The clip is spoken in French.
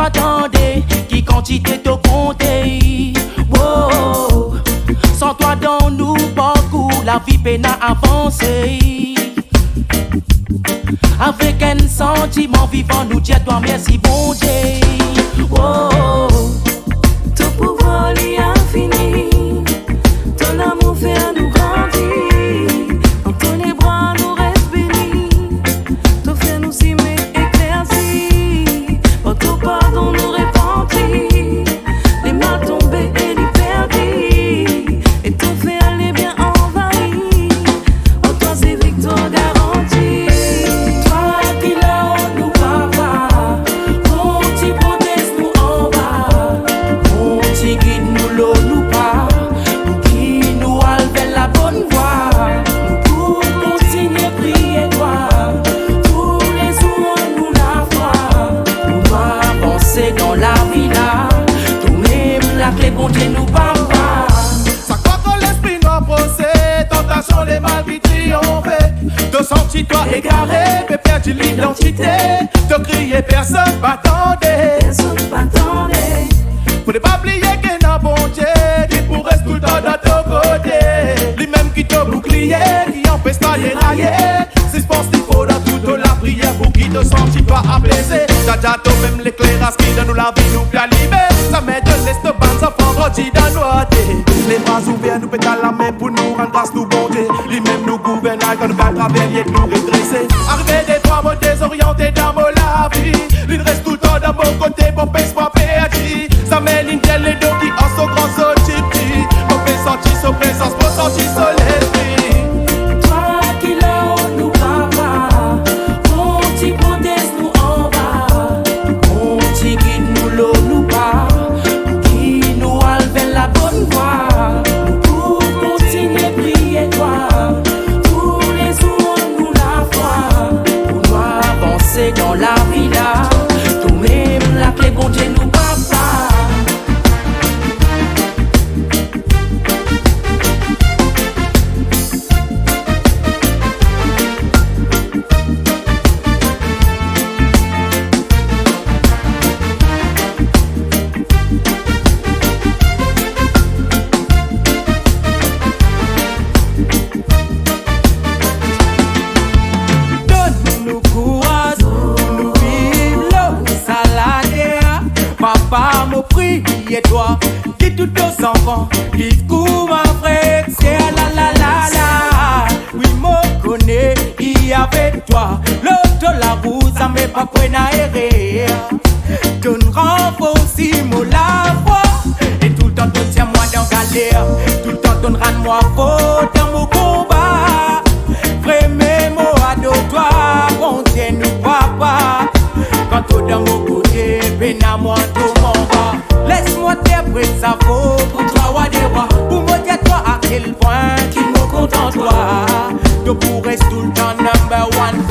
attendez, qui quantité te compter. Wow. Sans toi dans nous beaucoup, la vie peine à avancer. Avec un sentiment vivant, nous disons toi merci bon Dieu. Wow. Ton pouvoir est infini, ton amour fait à nous grandir. Dans ton bras nous reste bénis, ton fait nous s'aimer éclaircis. Par ton pardon nous repentis, les mal tombés et les perdus. Et ton fait aller bien envahi, en toi c'est victoire garantie. Toi qui là où nous papa, on t'y protège nous en bas, on t'y guide nous l'eau nous pas, pour qui nous enlève la bonne voie. Pour continuer prier toi, tous les jours nous la foi, pour nous avancer dans la vie là, tout même la clé bon Dieu nous papa. Ça croit que l'esprit noir procède, tentation les mal qui triompher. De sentir toi égaré, mais perdu l'identité. De crier personne pas t'entendre. Personne pas t'entendre. Faut ne pas oublier qu'il n'a bon Dieu, qui pour rester tout le temps dans ton côté. Lui-même qui te bouclier, qui empêche pas les railler. Si je pense qu'il faut dans toute la prière pour qu'il te sente pas apaisé. Jaja toi même l'éclairage qui donne nous la vie nous fait allumer. Ça met de l'est de bandes enfants grandis dans noirté. Les bras ouverts nous pétale la main pour nous rendre grâce nous bon Dieu. Lui-même nous gouverne quand nous va travailler nous redresser. Arrivé des trois mots désorientés dans la vie. L'une reste tout le temps dans mon côté pour pèse pas perdu. Ça met l'intelle les deux qui en son grand sorti. Pour faire sentir son présence, pour sentir son esprit. Toi qui là où nous papa, on t'y protège nous en bas, on t'y guide nous l'eau nous pas, pour qui nous enlève la bonne voie. Pour continuer prier toi, tous les jours nous la foi, pour nous avancer dans la vie là, tout même la clé bon Dieu nous papa. Donne-nous courage, nous vivons l'eau salade. Papa me prie et toi, dis tous nos enfants, vivent comme un frère, c'est la la la la. Oui, me connais, y avec toi, l'autre la route, ça m'est pas prêt à errer. Donne renfort si moi la foi, et tout le temps tu tiens moi dans galère, tout le temps tu rends-moi faux dans mon combat. Frère, mes mots à dos toi, bon Dieu nous papa. Quand tout dans mon côté, peine à moi tout m'en va. Laisse-moi t'aider, ça vaut pour toi ou des rois. Pour me dire toi à quel point qu'il me compte en toi. Tu pourrais tout le temps number one.